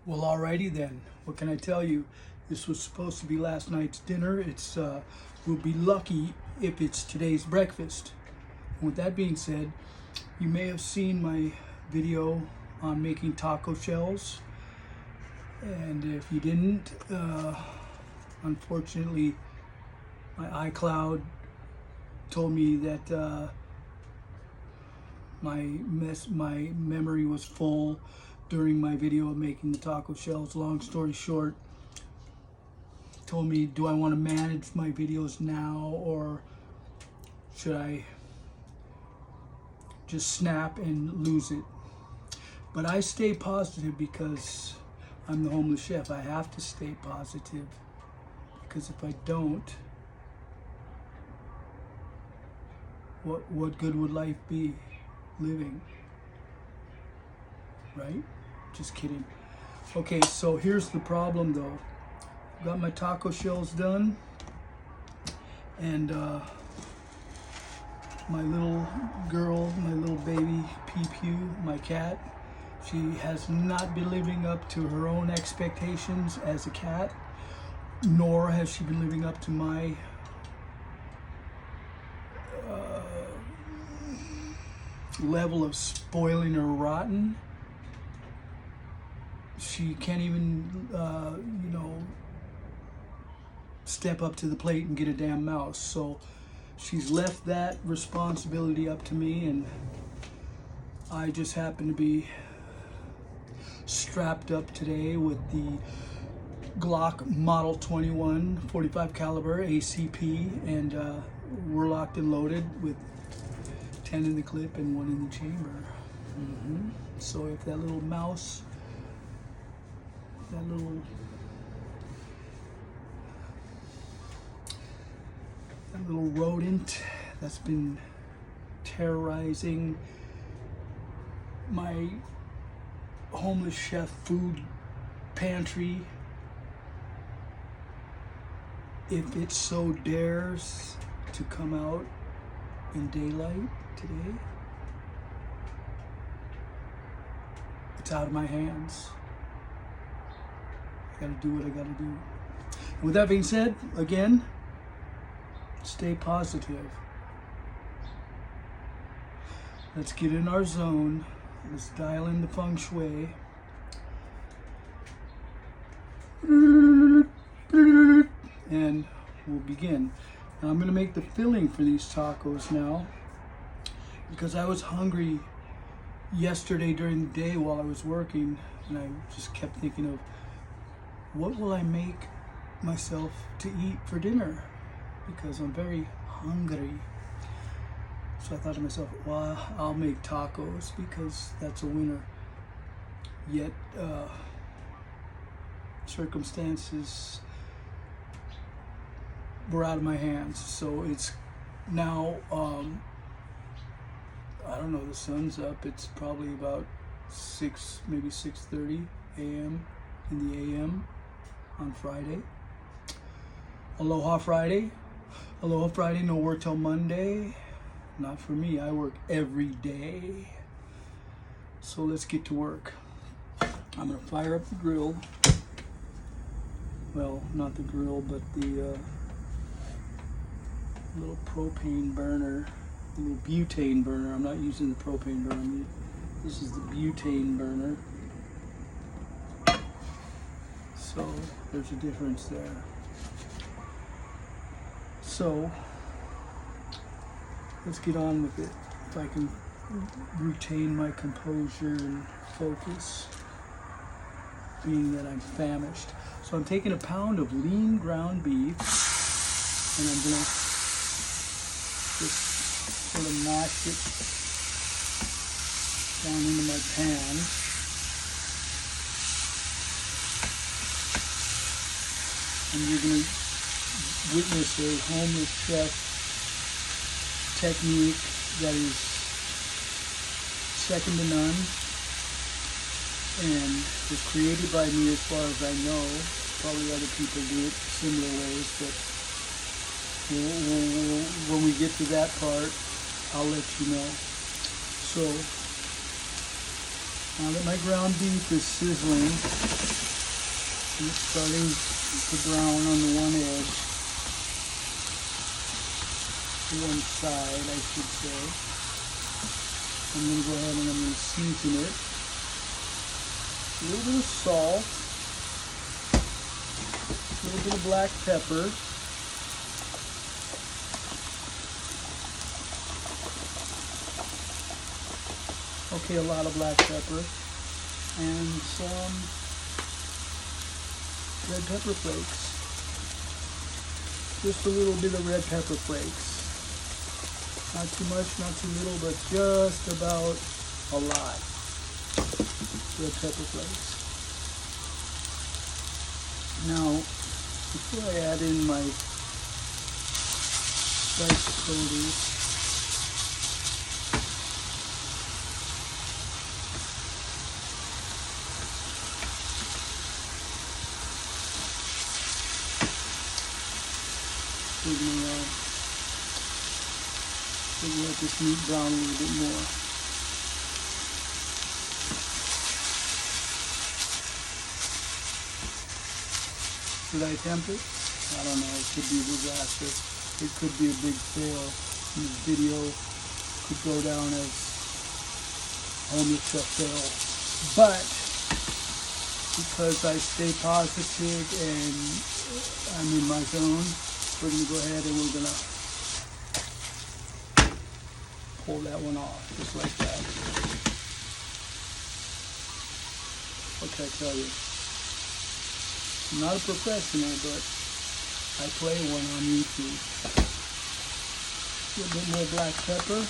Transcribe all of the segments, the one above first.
Well, alrighty then. What can I tell you? This was supposed to be last night's dinner. We'll be lucky if it's today's breakfast. And with that being said, you may have seen my video on making taco shells. And if you didn't, unfortunately, my iCloud told me that my memory was full during my video of making the taco shells. Long story short, told me, do I want to manage my videos now, or should I just snap and lose it? But I stay positive because I'm the homeless chef. I have to stay positive, because if I don't, what good would life be living? Right? Just kidding. Okay, so here's the problem though. Got my taco shells done, and my little girl, my little baby Pew, my cat, she has not been living up to her own expectations as a cat, nor has she been living up to my level of spoiling or rotten. She can't even, step up to the plate and get a damn mouse. So she's left that responsibility up to me, and I just happen to be strapped up today with the Glock Model 21 45 caliber ACP, and we're locked and loaded with 10 in the clip and 1 in the chamber. So if that little mouse, that little rodent that's been terrorizing my homeless chef food pantry, if it so dares to come out in daylight today, it's out of my hands. I gotta do what I gotta do. And with that being said, again, stay positive. Let's get in our zone. Let's dial in the feng shui. And we'll begin. Now I'm gonna make the filling for these tacos now, because I was hungry yesterday during the day while I was working, and I just kept thinking of, what will I make myself to eat for dinner? Because I'm very hungry. So I thought to myself, well, I'll make tacos because that's a winner. Yet circumstances were out of my hands. So it's now, I don't know, the sun's up. It's probably about 6, maybe 6:30 a.m. in the a.m. on Friday. Aloha Friday. Aloha Friday, no work till Monday. Not for me, I work every day. So let's get to work. I'm gonna fire up the grill. Well, not the grill, but the little propane burner, the little butane burner. I'm not using the propane burner. This is the butane burner. So there's a difference there. So let's get on with it. If I can retain my composure and focus, being that I'm famished. So I'm taking a pound of lean ground beef, and I'm gonna just sort of mash it down into my pan. And you're gonna witness a homeless chef technique that is second to none, and was created by me as far as I know. Probably other people do it similar ways, but when we get to that part, I'll let you know. So now that my ground beef is sizzling, it's starting to brown on the one edge, one side, I should say. I'm going to go ahead and I'm going to season it. A little bit of salt, a little bit of black pepper, okay, a lot of black pepper, and some red pepper flakes. Just a little bit of red pepper flakes. Not too much, not too little, but just about a lot. Red pepper flakes. Now, before I add in my diced produce, we're going to let this meat brown a little bit more. Should I attempt it? I don't know. It could be a disaster. It could be a big fail. This video could go down as almost a fail. But because I stay positive and I'm in my zone, we're going to go ahead and we're going to pull that one off, just like that. What can I tell you? I'm not a professional, but I play one on YouTube. A little bit more black pepper.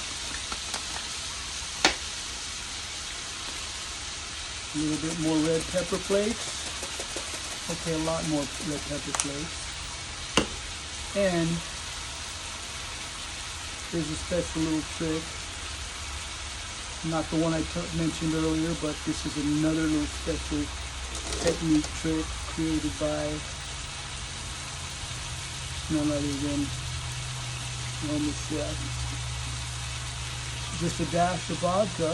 A little bit more red pepper flakes. Okay, a lot more red pepper flakes. And there's a special little trick. Not the one I mentioned earlier, but this is another little special technique trick created by none other than the chef. Just a dash of vodka.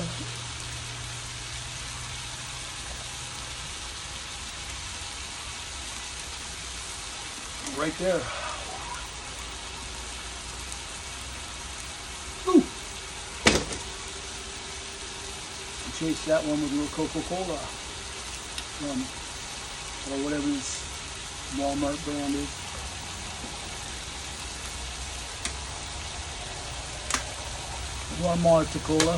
Right there. Ooh. Chase that one with a little Coca-Cola. Or whatever this Walmart brand is. Walmart Cola.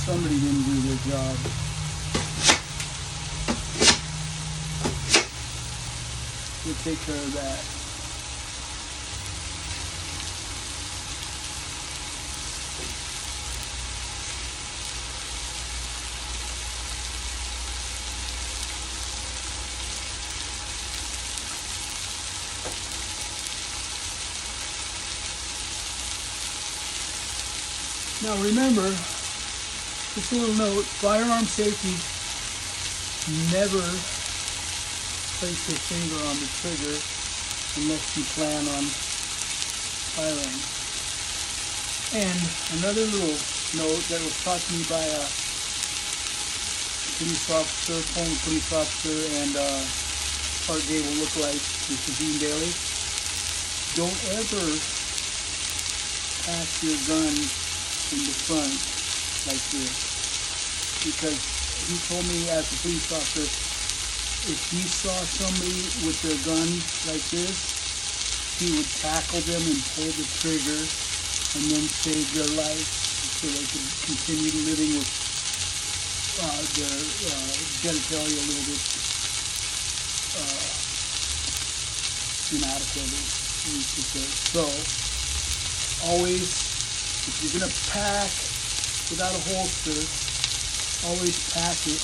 Somebody didn't do their job. We'll take care of that. Now remember, just a little note, firearm safety, never place your finger on the trigger unless you plan on firing. And another little note that was taught to me by a police officer, former police officer, and Clark Gable lookalike, Mr. Gene Daly. Don't ever pass your gun in the front like this, because he told me as a police officer, if he saw somebody with their gun like this, he would tackle them and pull the trigger and then save their life so they could continue living with their genitalia a little bit inadequate, as we should say. So, always, if you're going to pack without a holster, always pack it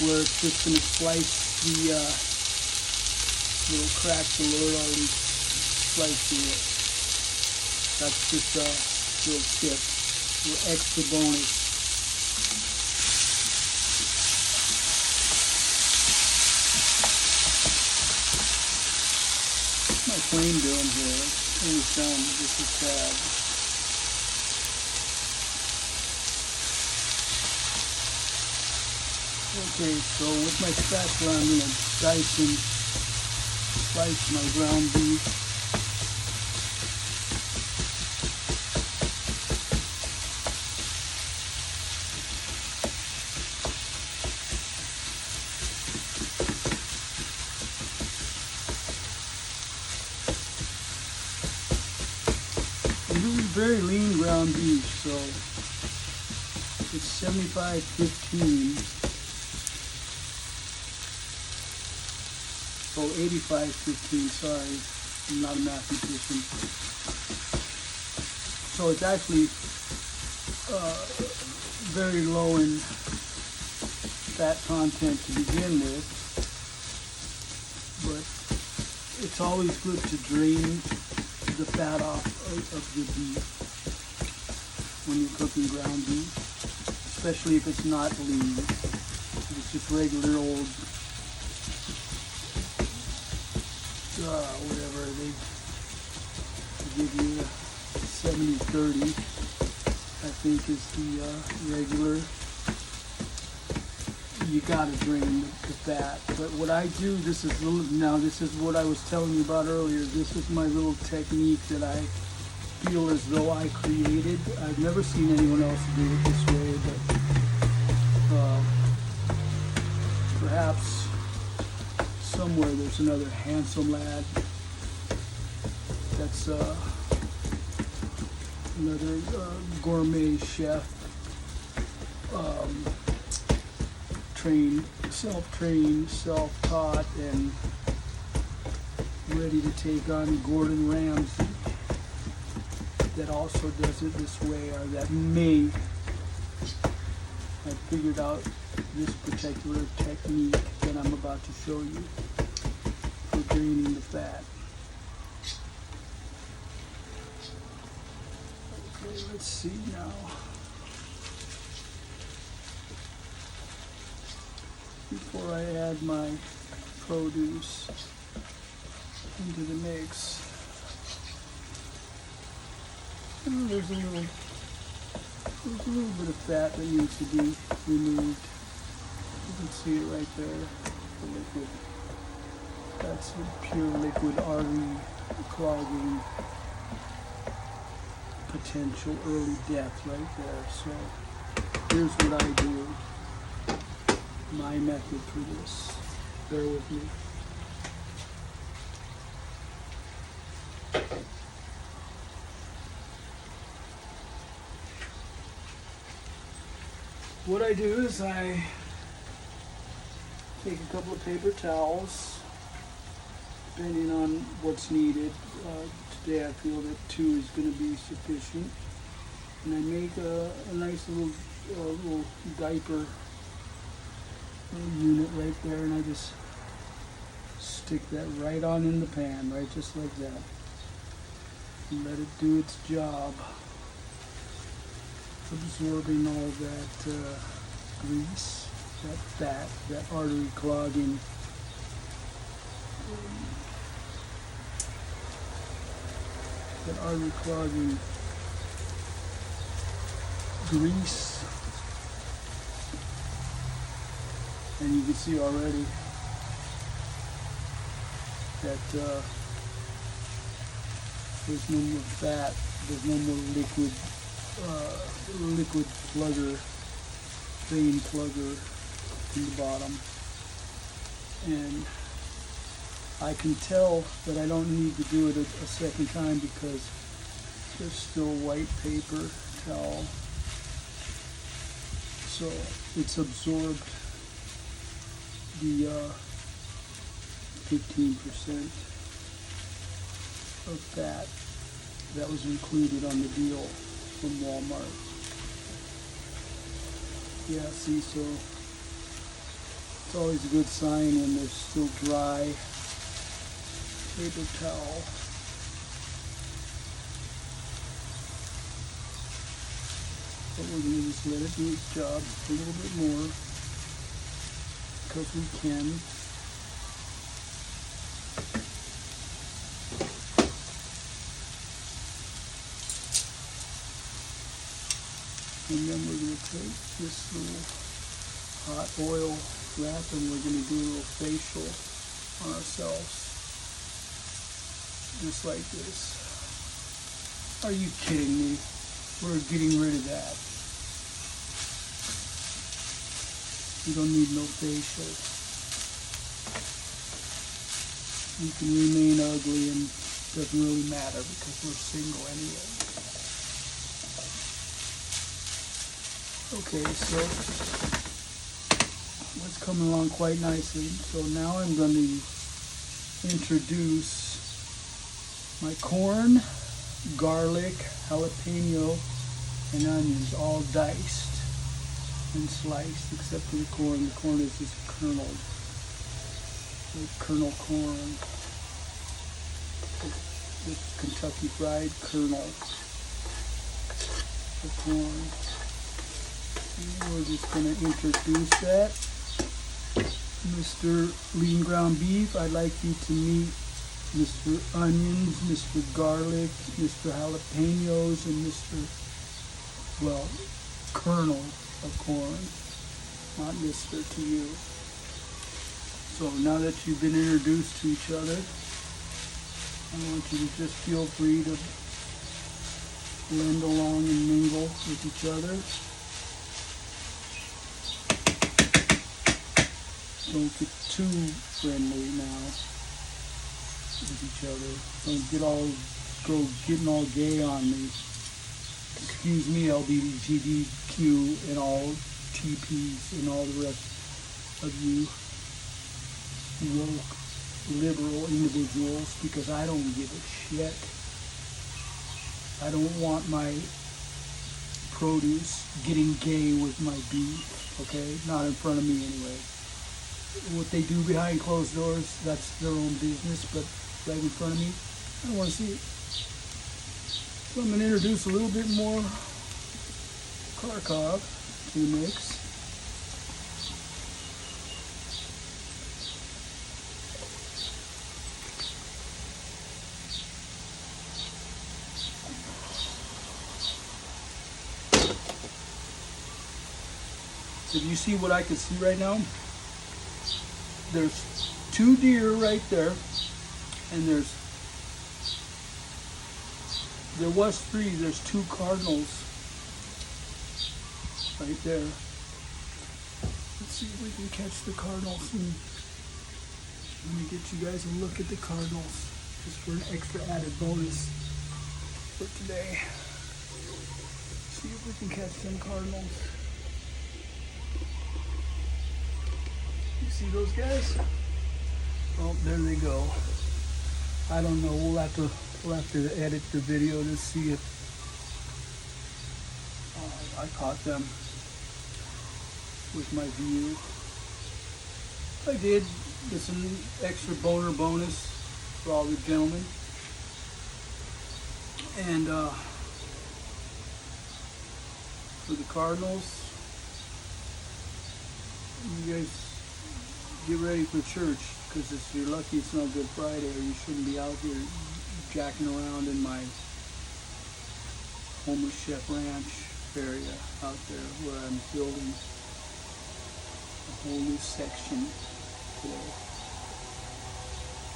where it's just going to slice the little cracks the Lord already sliced through it. That's just a little tip, a little extra bonus. What's my flame doing here? This thing is done. This is bad. Okay, so with my spatula, I'm going to slice my ground beef. This is very lean ground beef, so it's 75-15. Oh, 85-15, sorry, I'm not a mathematician. So it's actually very low in fat content to begin with, but it's always good to drain the fat off of the beef when you're cooking ground beef, especially if it's not lean. If it's just regular old whatever, they give you 70-30, I think is the regular. You gotta drain the fat. But what I do, this is what I was telling you about earlier. This is my little technique that I feel as though I created. I've never seen anyone else do it this way, but perhaps somewhere there's another handsome lad that's another gourmet chef, self-trained, self-taught, and ready to take on Gordon Ramsay that also does it this way, or that may have figured out this particular technique that I'm about to show you for draining the fat. Okay, let's see now. Before I add my produce into the mix, there's a little bit of fat that needs to be removed. You can see it right there, the liquid. That's the pure liquid artery clogging potential early death right there. So here's what I do. My method for this. Bear with me. What I do is I take a couple of paper towels, depending on what's needed. Today I feel that 2 is going to be sufficient. And I make a nice little diaper unit right there, and I just stick that right on in the pan, right just like that. And let it do its job, absorbing all that grease, that fat, that artery clogging. Grease. And you can see already that there's no more fat, there's no more liquid plugger, vein plugger in the bottom. And I can tell that I don't need to do it a second time because there's still white paper towel. So it's absorbed the 15% of fat that was included on the deal from Walmart. Yeah, see, so it's always a good sign when there's still dry paper towel. But we're going to just let it do its job a little bit more, because we can. And then we're going to take this little hot oil wrap and we're going to do a little facial on ourselves. Just like this. Are you kidding me? We're getting rid of that. You don't need no facial. You can remain ugly and it doesn't really matter because we're single anyway. Okay, so it's coming along quite nicely. So now I'm going to introduce my corn, garlic, jalapeno, and onions, all diced and sliced, except for the corn. The corn is just kerneled, like kernel corn, the Kentucky Fried Kernel, the corn. And we're just going to introduce that. Mr. Lean Ground Beef, I'd like you to meet Mr. Onions, Mr. Garlic, Mr. Jalapenos, and Mr. well, Kernel of corn, not Mr. to you. So now that you've been introduced to each other, I want you to just feel free to blend along and mingle with each other. Don't get too friendly now with each other. Don't getting all gay on me. Excuse me, LGBTQ and all TPs and all the rest of you woke liberal individuals, because I don't give a shit. I don't want my produce getting gay with my beef, okay? Not in front of me anyway. What they do behind closed doors, that's their own business, but right in front of me, I don't want to see it. So I'm going to introduce a little bit more Kharkov to the mix. So do you see what I can see right now? There's 2 deer right there, and there was 3. There's 2 cardinals right there. Let's see if we can catch the cardinals, and let me get you guys a look at the cardinals just for an extra added bonus for today. See if we can catch them cardinals. You see those guys? Oh, there they go. I don't know. We'll have to edit the video to see if I caught them with my view. I did. It's an extra boner bonus for all the gentlemen. And for the Cardinals, you guys get ready for church, because if you're lucky it's not Good Friday, or you shouldn't be out here jacking around in my homeless chef ranch area out there where I'm building a whole new section today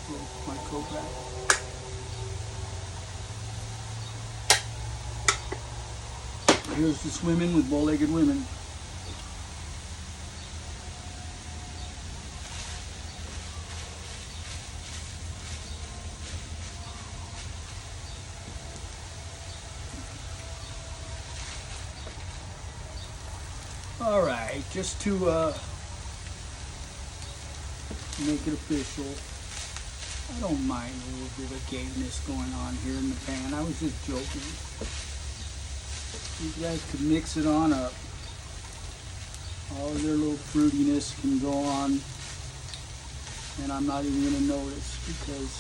with my co-pack. Here's the swimming with bow-legged women. All right, just to make it official, I don't mind a little bit of gayness going on here in the pan. I was just joking. You guys could mix it on up. All of their little fruitiness can go on, and I'm not even going to notice, because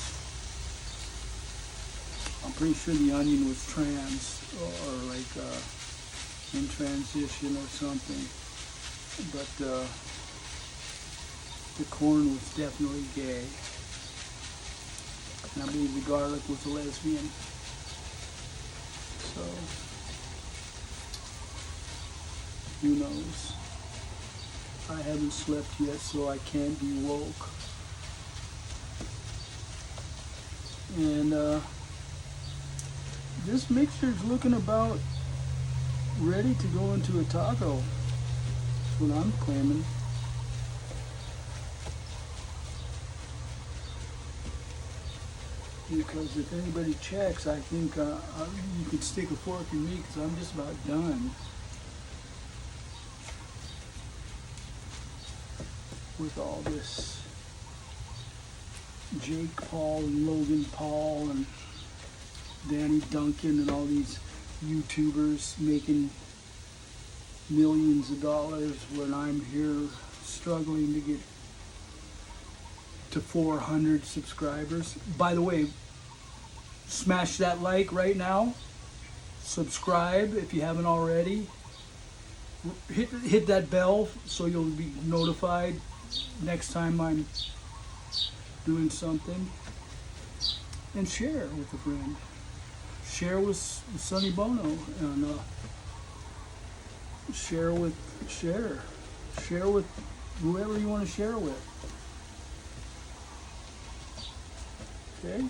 I'm pretty sure the onion was trans, or like in transition or something, but the corn was definitely gay, and I believe the garlic was a lesbian. So Who knows? I haven't slept yet, so I can't be woke. And this mixture is looking about ready to go into a taco. That's what I'm claiming. Because if anybody checks, I think you could stick a fork in me because I'm just about done with all this Jake Paul and Logan Paul and Danny Duncan and all these YouTubers making millions of dollars when I'm here struggling to get to 400 subscribers. By the way, smash that like right now. Subscribe if you haven't already. Hit that bell so you'll be notified next time I'm doing something. And share with a friend. Share with Sonny Bono and share with whoever you want to share with. Okay.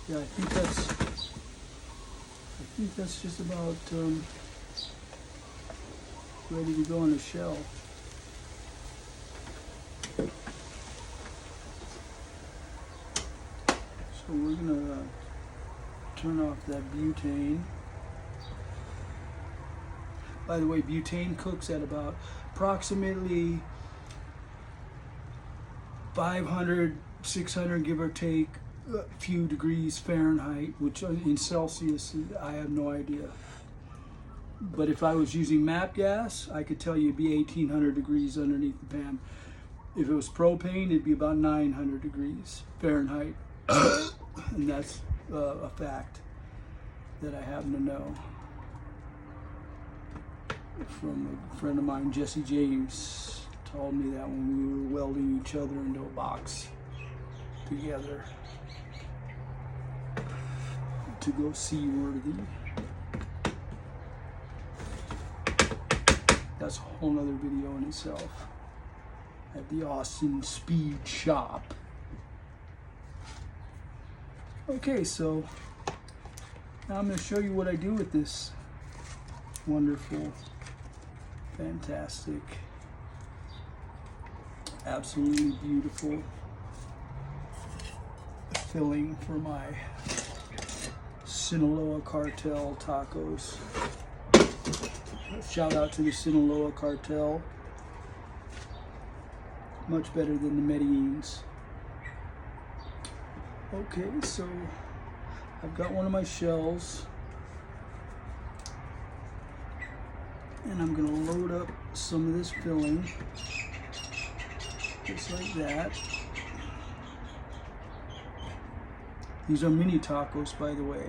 Yeah, I think that's just about ready to go on the shelf. So we're gonna turn off that butane. By the way, butane cooks at about approximately 500, 600, give or take, a few degrees Fahrenheit, which in Celsius, I have no idea. But if I was using MAP gas, I could tell you it'd be 1800 degrees underneath the pan. If it was propane, it'd be about 900 degrees Fahrenheit. And that's a fact that I happen to know from a friend of mine, Jesse James. Told me that when we were welding each other into a box together to go seaworthy. That's a whole nother video in itself at the Austin Speed Shop. Okay, so now I'm going to show you what I do with this wonderful, fantastic, absolutely beautiful filling for my Sinaloa Cartel tacos. Shout out to the Sinaloa Cartel. Much better than the Medellin's. Okay, so I've got one of my shells and I'm going to load up some of this filling. Just like that. These are mini tacos, by the way.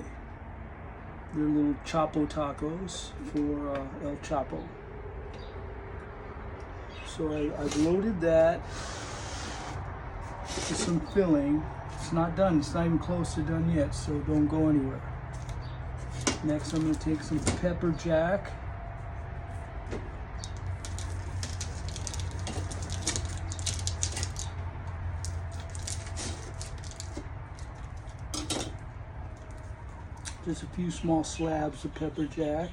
They're little Chapo tacos for El Chapo. So I've loaded that with some filling. It's not done. It's not even close to done yet, so don't go anywhere. Next, I'm going to take some pepper jack. Just a few small slabs of pepper jack.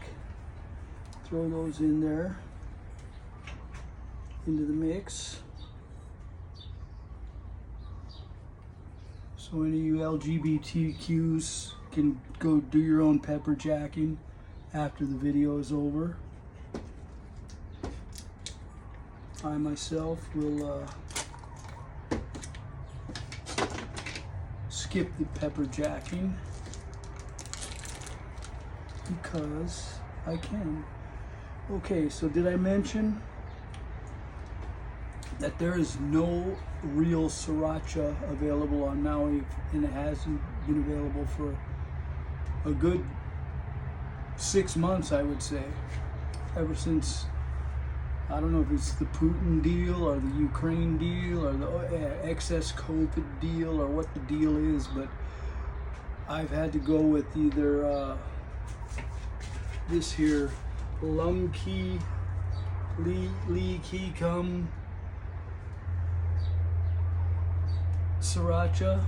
Throw those in there, into the mix. So any of you LGBTQs can go do your own pepper jacking after the video is over. I myself will skip the pepper jacking because I can. Okay, so did I mention that there is no real sriracha available on Maui, and it hasn't been available for a good 6 months, I would say. Ever since, I don't know if it's the Putin deal or the Ukraine deal or the excess COVID deal or what the deal is, but I've had to go with either this here Lum Key Lee Key Cum Sriracha.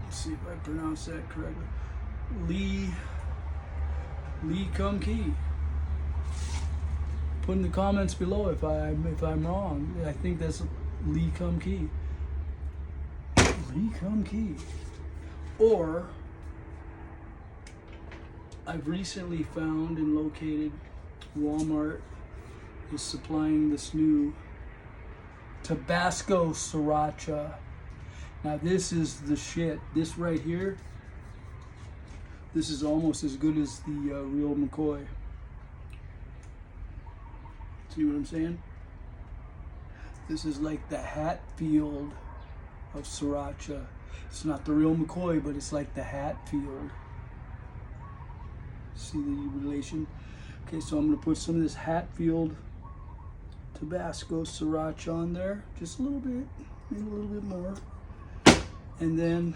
Let's see if I pronounce that correctly. Lee Cum Key. Put in the comments below if I'm wrong. I think that's Lee Cum Key. Lee Cum Key. Or I've recently found and located Walmart is supplying this new Tabasco Sriracha. Now this is the shit. This right here, this is almost as good as the real McCoy. See what I'm saying? This is like the Hatfield of Sriracha. It's not the real McCoy, but it's like the Hatfield. See the relation? Okay, so I'm gonna put some of this Hatfield Tabasco Sriracha on there, just a little bit, maybe a little bit more, and then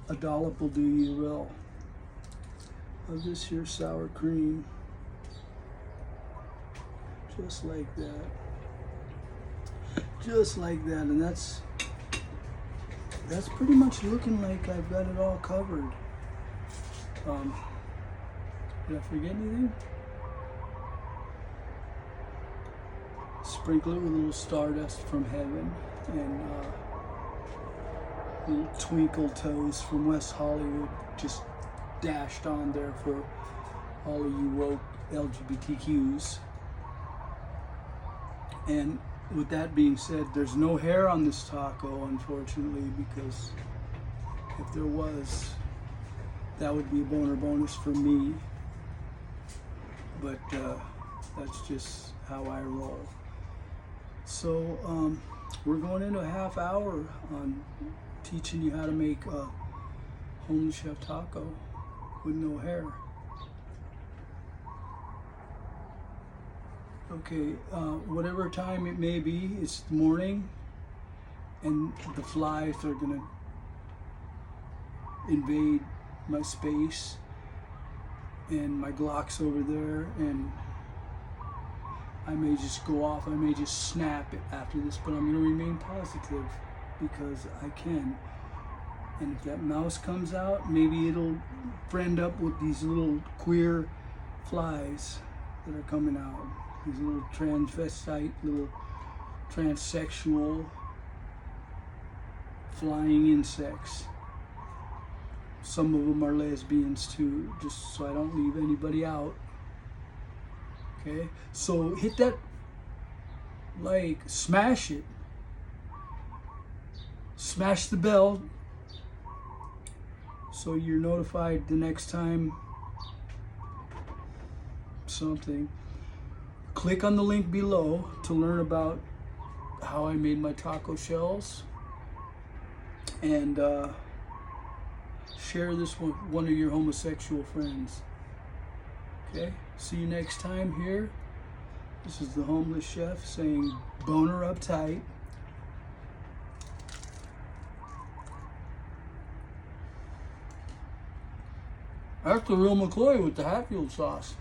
a dollop will do you well of this here sour cream, just like that, and that's pretty much looking like I've got it all covered. Did I forget anything? Sprinkle it with a little stardust from heaven and little twinkle toes from West Hollywood just dashed on there for all of you woke LGBTQs. And with that being said, there's no hair on this taco, unfortunately, because if there was, that would be a boner bonus for me. But that's just how I roll. So we're going into a half hour on teaching you how to make a homeless chef taco with no hair. Okay, whatever time it may be, it's the morning and the flies are gonna invade my space and my Glock's over there, and I may just go off, I may just snap it after this, but I'm gonna remain positive because I can. And if that mouse comes out, maybe it'll friend up with these little queer flies that are coming out. These little transvestite, little transsexual flying insects. Some of them are lesbians too, just so I don't leave anybody out. Okay, so hit that like, smash it. Smash the bell so you're notified the next time something. Click on the link below to learn about how I made my taco shells, and share this with one of your homosexual friends. Okay, see you next time here. This is the homeless chef saying boner uptight. That's the real McCoy with the Hatfield sauce.